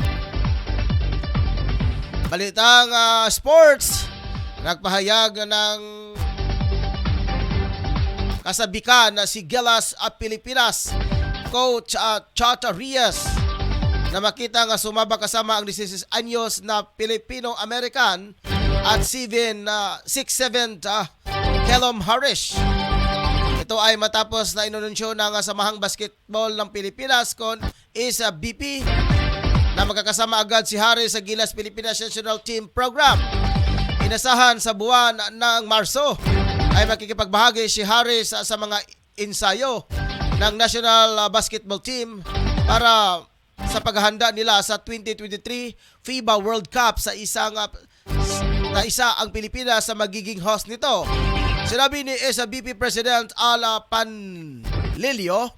Balitang sports, nagpahayag ng kasabikan na si Gilas Pilipinas coach Chata Rias na makita nga sumaba kasama ang 16 anyos na Filipino-American at 6'7" Kelom Harish. Ito ay matapos na inununsyo ng Samahang Basketball ng Pilipinas kon SBP na magkakasama agad si Harris sa Gilas Pilipinas National Team Program. Inasahan sa buwan ng Marso ay makikipagbahagi si Harris sa mga ensayo ng National Basketball Team para sa paghahanda nila sa 2023 FIBA World Cup sa isa ang Pilipinas sa magiging host nito. Sinabi ni SBP President Ala Panlilio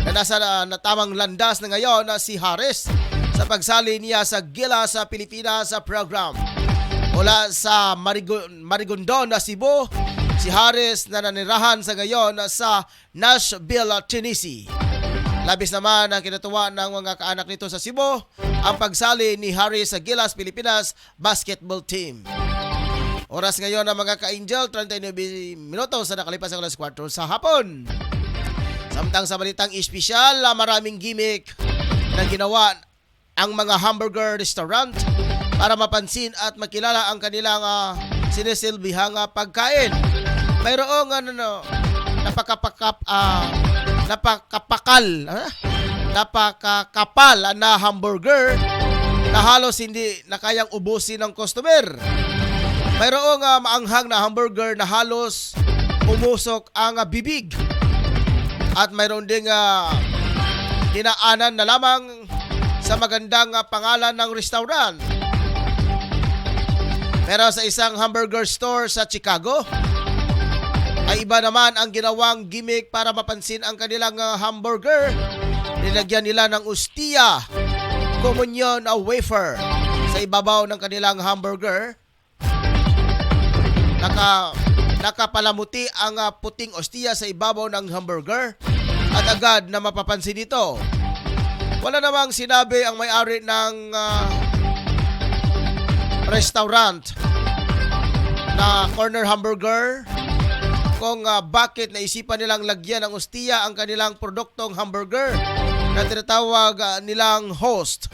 na nasa natamang landas na ngayon si Harris sa pagsali niya sa Gilas sa Pilipinas program. mula sa Marigondon, Cebu. Si Harris na nanirahan sa ngayon sa Nashville, Tennessee. Labis naman ang kinatuwa ng mga kaanak nito sa Cebu ang pagsali ni Harris sa Gilas, Pilipinas basketball team. Oras ngayon ng mga ka-angel, 39 minutos na nakalipas ang alas 4 sa hapon. Samtang sa balitang espesyal, maraming gimmick na ginawa ang mga hamburger restaurant para mapansin at makilala ang kanilang sinisilbihang pagkain. Mayroong napakakapal na hamburger na halos hindi na kayang ubusin ng customer. Mayroong maanghang na hamburger na halos umusok ang bibig. At mayroon ding dinaanan na lamang sa magandang pangalan ng restaurant. Pero sa isang hamburger store sa Chicago, ay iba naman ang ginawang gimmick para mapansin ang kanilang hamburger. Nilagyan nila ng ustia, komunyon wafer sa ibabaw ng kanilang hamburger. Nakapalamuti ang puting ustia sa ibabaw ng hamburger at agad na mapapansin ito. Wala namang sinabi ang may-ari ng restaurant na corner hamburger kung bakit naisipan nilang lagyan ng ustia ang kanilang produktong hamburger na tinatawag nilang host.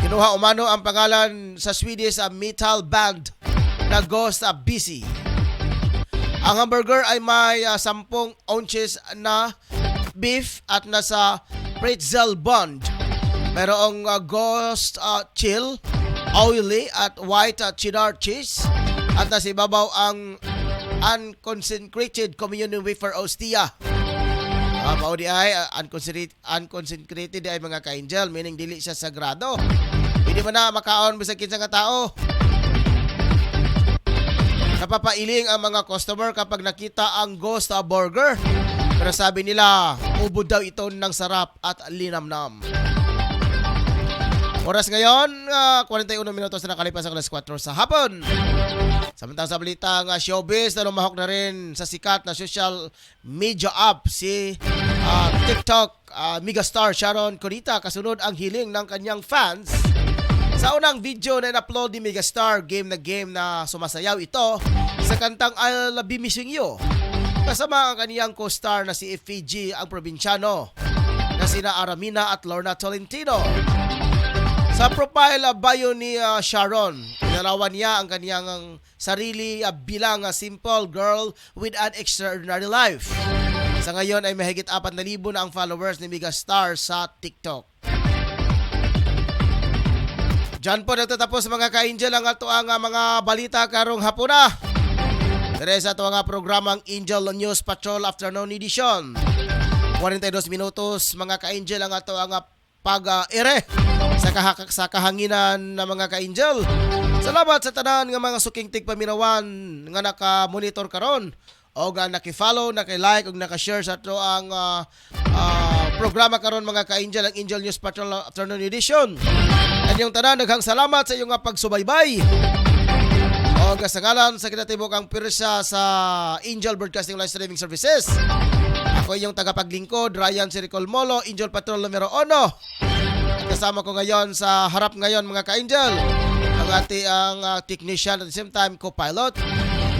Kinuha umano ang pangalan sa Swedish metal band na Ghost Busy. Ang hamburger ay may 10 ounces na beef at nasa pretzel bun. Mayroong Ghost chill, oily at white cheddar cheese at nasa ibabaw ang unconsecrated communion wafer ostia. Maudi ay unconsecrated ay mga ka-angel, meaning dili siya sagrado. Hindi man na makaon bisag kinsa nga tao. Napapailing ang mga customer kapag nakita ang ghost burger. Pero sabi nila, ubod daw ito ng sarap at linamnam. Oras ngayon, 41 minutos na nakalipas ang alas 4 sa hapon. Samantang sa balitang showbiz, na lumahok na rin sa sikat na social media app si TikTok megastar Sharon Cunita kasunod ang hiling ng kanyang fans. Sa unang video na in-upload ni megastar, game na sumasayaw ito sa kantang I'll Be Missing You. Kasama ang kaniyang co-star na si FG ang probinsyano na sina Aramina at Lorna Tolentino. Sa profile bio ni Sharon, inarawan niya ang kaniyang sarili bilang simple girl with an extraordinary life. Sa ngayon ay mahigit 4,000 na ang followers ni megastar sa TikTok. Diyan po natatapos mga ka-angel ang ato ang mga balita karong hapuna. Dire sa ato nga programang Angel News Patrol Afternoon Edition. 42 minutos mga ka-angel ang ato ang pag-ere sa kahanginan ng mga ka-angel. Salamat sa tanan nga mga suking tigpaminawan nga naka-monitor karon o nga naki-follow, naki-like ug naka-share sa ato ang programa karon mga ka-angel, ang Angel News Patrol Afternoon Edition. Kanyang tanan, daghang salamat sa iyong pagsubaybay. O kasangalan sa kinatibok ang pirsa sa Angel Broadcasting Live Streaming Services. Ako iyong tagapaglingkod, Ryan Siricol Molo, Angel Patrol numero 1. At kasama ko ngayon sa harap ngayon mga ka-angel, ang ating technician at the same time co-pilot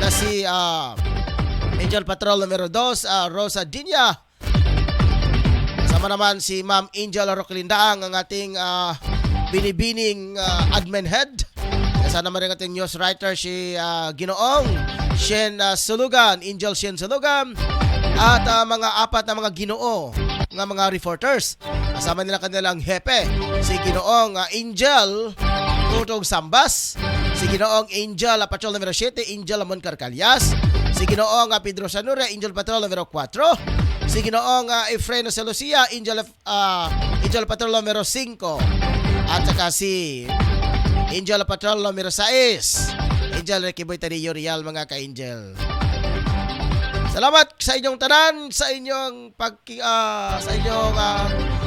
na si Angel Patrol numero 2, Rosa Dinya. Kasama naman si Ma'am Angel Roquelindaang, ang ating binibining admin head. Kasama naman rin ating news writer si Ginoong Shen Sulugan, Angel Shen Sulugan, at mga apat na mga Ginoo nga mga reporters. Kasama nila kanilang hepe, si Ginoong Angel Tutog Sambas, si Ginoong Angel Patrol numero 7, Angel Amon Carcalias, si Ginoong Pedro Sanure, Angel Patrol numero 4, si Ginoong Efreno Celucia, Angel Patrol numero 5, at saka si Angel Patrol numero 6, Angel Rekiboy Tarillo Real mga ka-angel. Salamat sa inyong tanan, sa inyong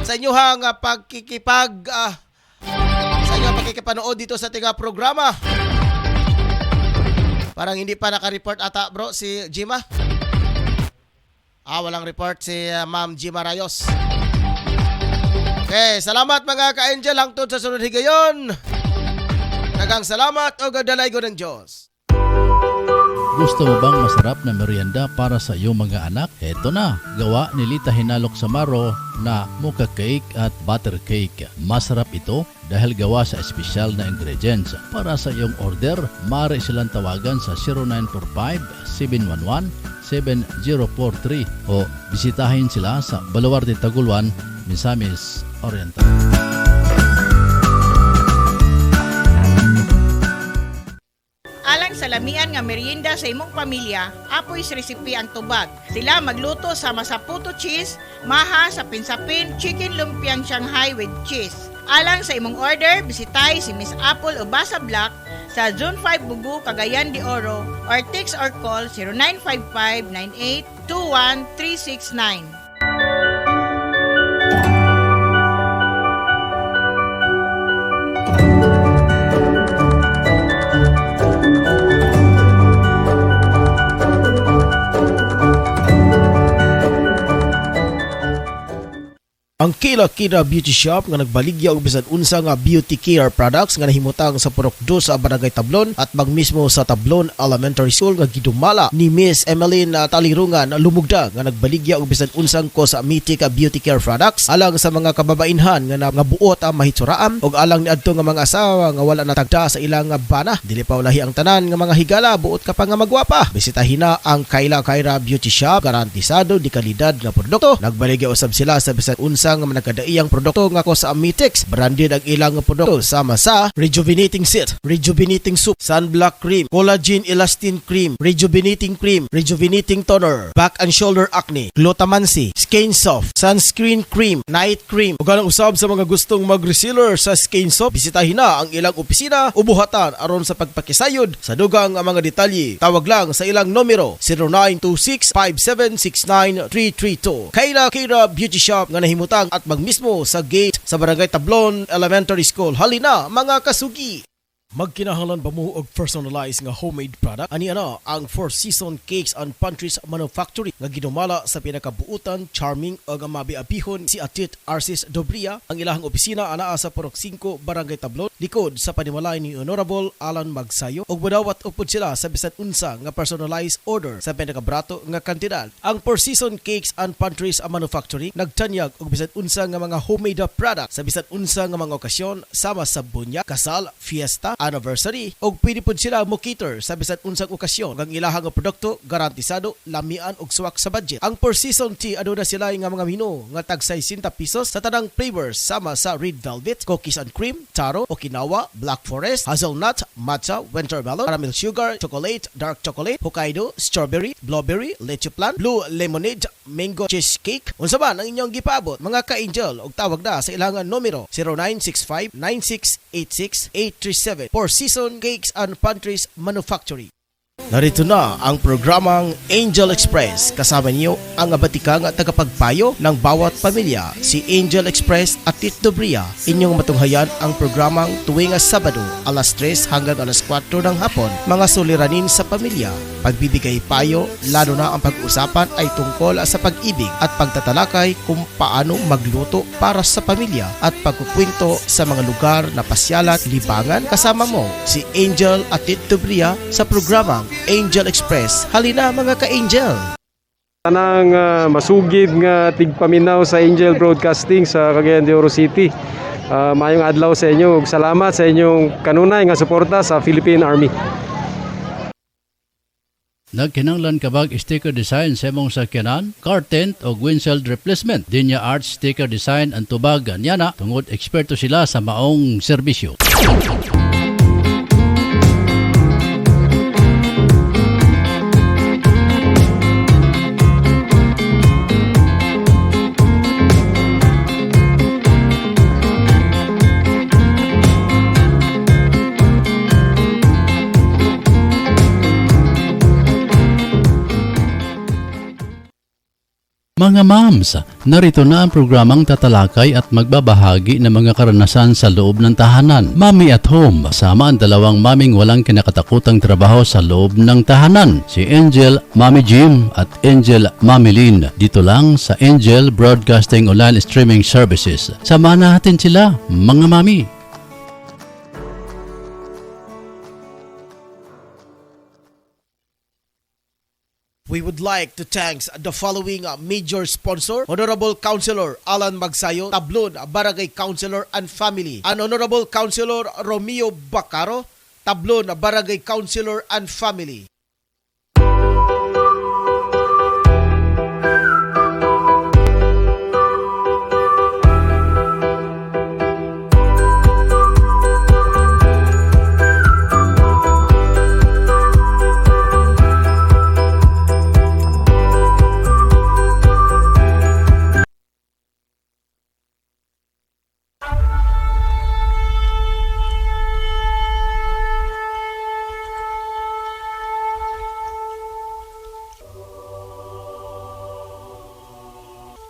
sa inyong pagkikipag sa inyong pakikipanood dito sa tinga programa. Parang hindi pa naka-report ata bro si Jima. Walang report si Ma'am Jima Rayos. Okay, salamat mga ka-angel hangtod sa sunod higayon. Daghang salamat o gadalay ko ng Diyos. Gusto mo bang masarap na merienda para sa iyong mga anak? Eto na, gawa ni Lita Hinalok Samaro na mocha cake at butter cake. Masarap ito dahil gawa sa espesyal na ingredients. Para sa iyong order, maaari silang tawagan sa 0945-711-7043 o bisitahin sila sa Baluarte Taguluan, Misamis Oriental. Alang sa lamian nga merienda sa imong pamilya, apoy recipe ang tubag. Sila magluto sa masaputo cheese, maha sa pinsapin, chicken lumpiang Shanghai with cheese. Alang sa imong order, bisitay si Miss Apple Ubasa Black sa Zone 5 Bugu, Cagayan de Oro or text or call 0955-9821-369. Ang Kila Beauty Shop nga nagbaligya og bisan unsa nga beauty care products nga nahimutang sa Purok 2 sa Barangay Tablon at magmismo sa Tablon Elementary School nga gidumala ni Miss Emeline Talirungan lumugda nga nagbaligya og bisan unsang cosmetic beauty care products alang sa mga kababainhan nga buot ang mahitsuraam og alang niadto nga mga asawa nga wala natagda sa ilang bana. Dili pa ulahi ang tanan nga mga higala buot ka pa nga magwapa. Bisitahin na ang Kila Beauty Shop, garantisado di kalidad nga produkto. Nagbaligya usab sila sa bisan unsa nga managkadaiyang produkto nga cosmetics. Branded ang ilang produkto sama sa rejuvenating set, rejuvenating soup, sunblock cream, collagen elastin cream, rejuvenating toner, back and shoulder acne, glutamancy, skin soft, sunscreen cream, night cream. Ug ang usab sa mga gustong mag-reseller sa skin soft, bisitahin na ang ilang opisina o buhatan aron sa pagpakisayod sa dugang ang mga detalye. Tawag lang sa ilang numero 0926-5769-332. Kila Beauty Shop nga nahimutang at magmismo sa gate sa Barangay Tablon Elementary School. Halina mga kasugi! Magkinahanglan ba mo og personalized nga homemade product? Ani ana ang Four Season Cakes and Pantries Manufactory nga ginumala sa pinakabuutan, charming ug mabiabihon si Atit Arcis Dobria. Ang ilahang opisina anaa sa Purok 5, Barangay Tablon, likod sa panimalay ni Honorable Alan Magsayo ug modawat upod sila sa bisan unsa nga personalized order sa pinakabrato nga kantidad. Ang Four Season Cakes and Pantries Manufactory nagtanyag og bisan unsa nga mga homemade product sa bisan unsa nga mga okasyon sama sa bunya, kasal, fiesta, anniversary og pwede pud sila mo cater sa bisan unsang okasyon. Ang ilahang nga produkto garantisado, lamian og suwak sa budget. Ang Four Season Tea aduna sila nga mga menu nga tag 60 pesos sa tanang flavors sama sa red velvet, cookies and cream, taro, Okinawa, black forest, hazelnut, matcha, winter melon, caramel sugar, chocolate, dark chocolate, Hokkaido, strawberry, blueberry, leche plan, blue lemonade, mango cheesecake. Unsa ba ang inyong gipaabot mga ka-angel og tawag na sa ilangan numero 0965-9686-837 Four Season Cakes and Pantries Manufactory. Narito na ang programang Angel Express. Kasama niyo ang abatikang at tagapagpayo ng bawat pamilya, si Angel Express at Tito Bria. Inyong matunghayan ang programang tuwing Sabado, alas 3 hanggang alas 4 ng hapon. Mga suliranin sa pamilya, pagbibigay payo, lalo na ang pag-usapan ay tungkol sa pag-ibig at pagtatalakay kung paano magluto para sa pamilya at pagkukwento sa mga lugar na pasyalat, libangan. Kasama mo si Angel at Tito Bria sa programang Angel Express. Halina mga ka-angel! Tanang masugid nga tigpaminaw sa Angel Broadcasting sa Cagayan de Oro City. Mayong adlaw sa inyo ug salamat sa inyong kanunay nga suporta sa Philippine Army. Nagkinanglan kabag sticker design sa imong sakyanan, car tent o windshield replacement. Dinya Arts Sticker Design ang tubag niana tungod eksperto sila sa maong serbisyo. Mga Mams, narito na ang programang tatalakay at magbabahagi ng mga karanasan sa loob ng tahanan. Mami at Home, kasama ang dalawang maming walang kinakatakutang trabaho sa loob ng tahanan. Si Angel Mami Jim at Angel Mami Lynn. Dito lang sa Angel Broadcasting Online Streaming Services. Samahan natin sila, mga mami. We would like to thank the following major sponsor: Honorable Councilor Alan Magsayo, Tablon Barangay Councilor and Family, and Honorable Councilor Romeo Bacaro, Tablon Barangay Councilor and Family.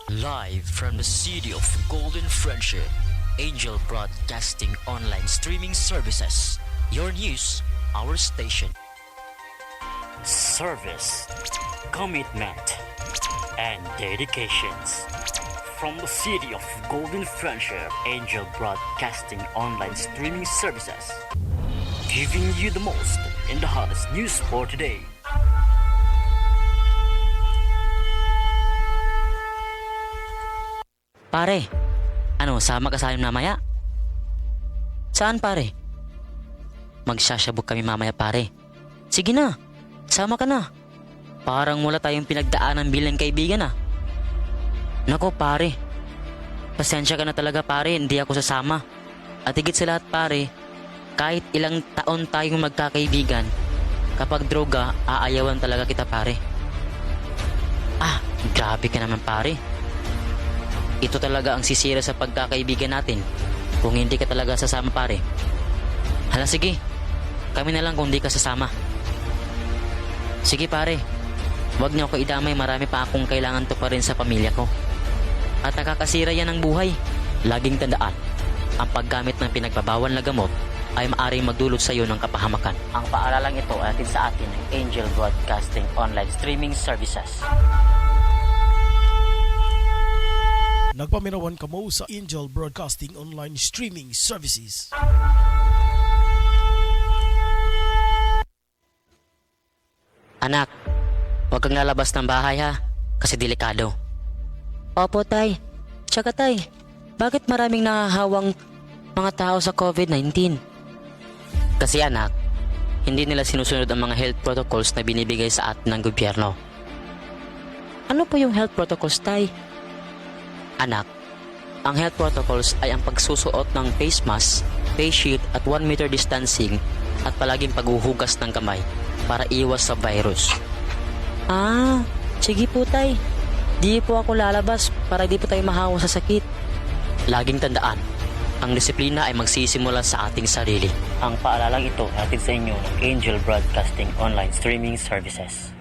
Live from the city of Golden Friendship, Angel Broadcasting Online Streaming Services. Your news, our station. Service, commitment, and dedications. From the city of Golden Friendship, Angel Broadcasting Online Streaming Services. Giving you the most in the hottest news for today. Pare, sama ka sa amin mamaya? Saan pare? Magsasabog kami mamaya pare. Sige na, sama ka na. Parang wala tayong pinagdaanan bilang kaibigan ah. Nako pare, pasensya ka na talaga pare, hindi ako sasama. At higit sa lahat pare, kahit ilang taon tayong magkakaibigan, kapag droga, aayawan talaga kita pare. Ah, grabe ka naman pare. Ito talaga ang sisira sa pagkakaibigan natin kung hindi ka talaga sasama pare. Hala sige, kami na lang kung hindi ka sasama. Sige pare, wag niyo ako idamay, marami pa akong kailangan to pa rin sa pamilya ko. At nakakasira yan ng buhay. Laging tandaan, ang paggamit ng pinagbabawal na gamot ay maaaring magdulot sa iyo ng kapahamakan. Ang paaralang ito ay atin sa atin ng Angel Broadcasting Online Streaming Services. Nagpamirawan kamo sa Angel Broadcasting Online Streaming Services. Anak, huwag kang lalabas ng bahay ha, kasi delikado. Opo tay, tsaka tay, bakit maraming nahahawang mga tao sa COVID-19? Kasi anak, hindi nila sinusunod ang mga health protocols na binibigay sa atin ng gobyerno. Ano po yung health protocols tay? Anak, ang health protocols ay ang pagsusuot ng face mask, face shield at 1 meter distancing at palaging paghuhugas ng kamay para iwas sa virus. Ah, sige po tay. Di po ako lalabas para di po tayo mahawa sa sakit. Laging tandaan, ang disiplina ay magsisimula sa ating sarili. Ang paalalang ito hatid sa inyo ng Angel Broadcasting Online Streaming Services.